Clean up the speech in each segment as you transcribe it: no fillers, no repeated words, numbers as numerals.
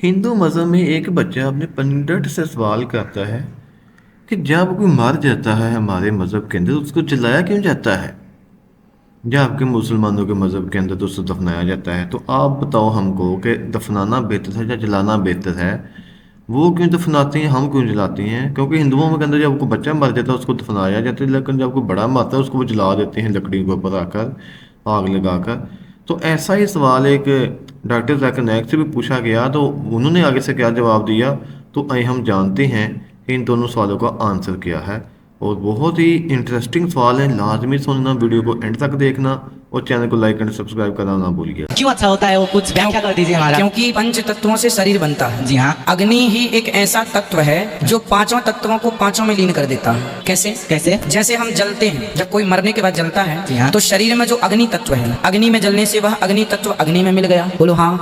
ہندو مذہب میں ایک بچہ اپنے پنڈت سے سوال کرتا ہے کہ جب کوئی مر جاتا ہے ہمارے مذہب کے اندر اس کو جلایا کیوں جاتا ہے؟ جب کہ مسلمانوں کے مذہب کے اندر تو اسے دفنایا جاتا ہے، تو آپ بتاؤ ہم کو کہ دفنانا بہتر ہے یا جلانا بہتر ہے؟ وہ کیوں دفناتے ہیں، ہم کیوں جلاتے ہیں؟ کیونکہ ہندوؤں کے اندر جب کوئی بچہ مر جاتا ہے اس کو دفنایا جاتا ہے، لیکن جب کوئی بڑا مرتا ہے اس کو وہ جلا دیتے ہیں لکڑی کے اوپر آ کر، آگ لگا کر۔ تو ایسا ہی سوال ایک ڈاکٹر ذاکر نائک سے بھی پوچھا گیا، تو انہوں نے آگے سے کیا جواب دیا، تو آئے ہم جانتے ہیں کہ ان دونوں سوالوں کا آنسر کیا ہے۔ اور بہت ہی انٹرسٹنگ سوال ہے، لازمی سننا، ویڈیو کو اینڈ تک دیکھنا اور چینل کو لائک اینڈ سبسکرائب کرنا نہ بھولیے۔ کیوں اچھا ہوتا ہے وہ کچھ ویاخیا کر دیجیے ہمارا۔ کیونکہ پنچ تتووں سے شریر بنتا ہے۔ جی ہاں۔ اگنی ہی ایک ایسا تتو ہے جو پانچوں تتووں کو پانچوں میں لین کر دیتا ہے۔ کیسے؟ جیسے ہم جلتے ہیں، جب کوئی مرنے کے بعد جلتا ہے تو شریر میں جو اگنی تتو ہے، اگنی میں جلنے سے وہ اگنی تتو اگنی میں مل گیا، بولو ہاں۔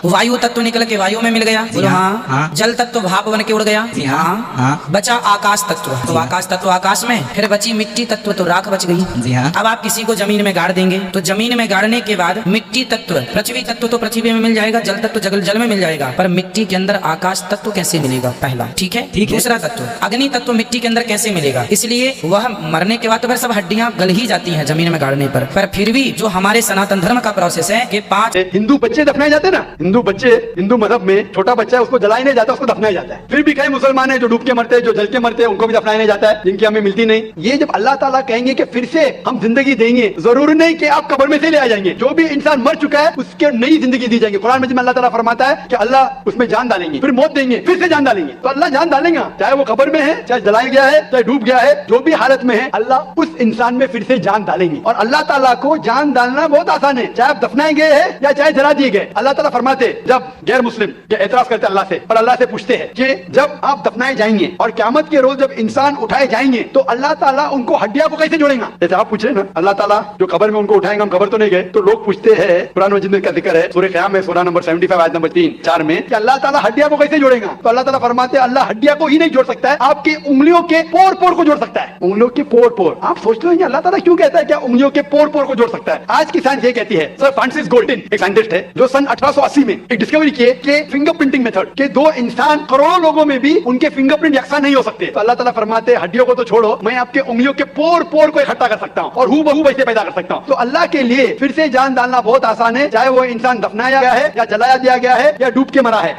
وایو تتو نکل کے وایو میں مل گیا، بولو ہاں۔ جل تتو بھاپ بن کے اڑ گیا، ہاں۔ بچا آکاش تتو، تو آکاش تتو آکاش میں، پھر بچی مٹی تتو تو راکھ بچ گئی۔ اب آپ کسی کو زمین میں گاڑ دیں گے تو زمین میں گاڑنے کے بعد مٹی تتو، پرتھوی تتو تو پرتھوی میں مل جائے گا، جل تتو جل میں مل جائے گا، پر مٹی کے اندر آکاش تتو کیسے ملے گا؟ پہلا، ٹھیک ہے۔ دوسرا تتو اگنی تتو مٹی کے اندر کیسے ملے گا؟ اس لیے وہ مرنے کے بعد تو پھر سب ہڈیاں گل ہی جاتی ہیں زمین میں گاڑنے پر پھر بھی جو ہمارے سناتن دھرم کا پروسیس ہے کہ 5 ہندو بچے دفنائے جاتے ہیں نا، ہندو بچے ہندو مذہب میں چھوٹا بچہ ہے اس کو جلایا نہیں جاتا، اس کو دفنایا جاتا ہے۔ پھر بھی کئی مسلمان ہیں جو ڈوب کے مرتے ہیں، جو جل کے مرتے ہیں، ان کو بھی دفنایا نہیں جاتا ہے، جن کی ہمیں ملتی نہیں۔ یہ جب اللہ تعالیٰ کہیں گے کہ پھر سے ہم زندگی دیں گے، ضروری نہیں کہ آپ قبر میں سے لے آ جائیں گے، جو بھی انسان مر چکا ہے اس کے نئی زندگی دی جائیں گے۔ قرآن مجید میں اللہ تعالیٰ فرماتا ہے کہ اللہ اس میں جان ڈالیں گے، پھر موت دیں گے، پھر سے جان ڈالیں گے۔ تو اللہ جان ڈالیں گا، چاہے وہ قبر میں ہے، چاہے جلایا گیا ہے، چاہے ڈوب گیا ہے، جو بھی حالت میں ہے اللہ اس انسان میں پھر سے جان ڈالیں گے۔ اور اللہ تعالیٰ کو جان ڈالنا بہت آسان ہے، چاہے آپ دفنائے گئے ہیں یا چاہے جلا دیے گئے۔ اللہ تعالیٰ فرماتے جب غیر مسلم یہ اعتراض کرتے اللہ سے اور اللہ سے پوچھتے ہیں کہ جب آپ دفنائے جائیں گے اور قیامت کے روز جب انسان اٹھائے جائیں گے تو اللہ تعالیٰ ان کو ہڈیاں کو کیسے جوڑیں گا؟ جیسے آپ پوچھ رہے ہیں نا، اللہ تعالیٰ جو قبر میں ان کو اٹھائیں گے، ہم قبر تو نہیں گئے، تو لوگ پوچھتے ہیں، قرآن مجید میں کا ذکر ہے سورہ قیامت میں سورہ نمبر 75 آیت نمبر 3-4 میں کہ اللہ تعالیٰ ہڈیاں کو کیسے جوڑے گا؟ تو اللہ تعالیٰ فرماتے ہیں اللہ ہڈیاں کو ہی نہیں جوڑ سکتا ہے، آپ کی انگلیوں کے پور پور کو جوڑ سکتا ہے۔ انگلیوں کے پور پور، آپ سوچتے ہیں اللہ تعالیٰ کیوں کہتا ہے کیا انگلیوں کے پور پور کو جوڑ سکتا ہے؟ آج کی سائنس یہ کہتی ہے، سر فرانسس گولڈن ایک سائنٹسٹ ہے جو سن 1880 میں ایک ڈسکوری کی کہ فنگر پرنٹنگ میتھڈ کہ دو انسان کروڑوں لوگوں میں بھی ان کے فنگر پرنٹ یکساں نہیں ہو سکتے۔ تو اللہ تعالیٰ فرماتے ہیں ہڈیوں کو تو چھوڑو، میں آپ کے انگلیوں کے پور پور کو اکٹھا کر سکتا ہوں اور ہو بہو ویسے پیدا کر سکتا ہوں۔ تو اللہ کے لیے پھر سے جان ڈالنا بہت آسان ہے، چاہے وہ انسان دفنایا گیا ہے یا جلایا دیا گیا ہے یا ڈوب کے مرا ہے۔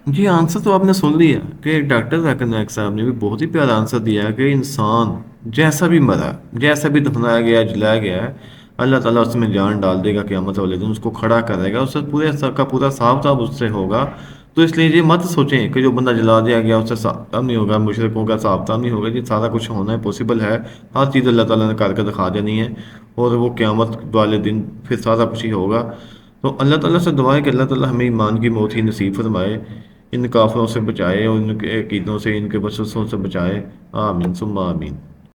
جی آنسر تو آپ نے سن لیا کہ ڈاکٹر ذاکر نائک صاحب نے بھی بہت ہی پیارا آنسر دیا کہ انسان جیسا بھی مرا، جیسا بھی دفنایا گیا، جلایا گیا ہے، اللہ تعالیٰ اس میں جان ڈال دے گا، قیامت والے دن اس کو کھڑا کرے گا، اس سے پورے سر کا پورا حساب کتاب اس سے ہوگا۔ تو اس لیے یہ مت سوچیں کہ جو بندہ جلا دیا گیا اس سے حساب کتاب نہیں ہوگا، مشرکوں کا حساب کتاب نہیں ہوگا۔ یہ سارا کچھ ہونا ہے، پاسبل ہے، ہر چیز اللہ تعالیٰ نے کر کے دکھا دینی ہے، اور وہ قیامت والے دن پھر سارا کچھ ہی ہوگا۔ تو اللہ تعالیٰ سے دعا ہے کہ اللہ تعالیٰ ہمیں ایمان کی موت ہی نصیب فرمائے، ان کافروں سے بچائے اور ان کے عقیدوں سے، ان کے وسوسوں سے بچائے، آمین ثم آمین۔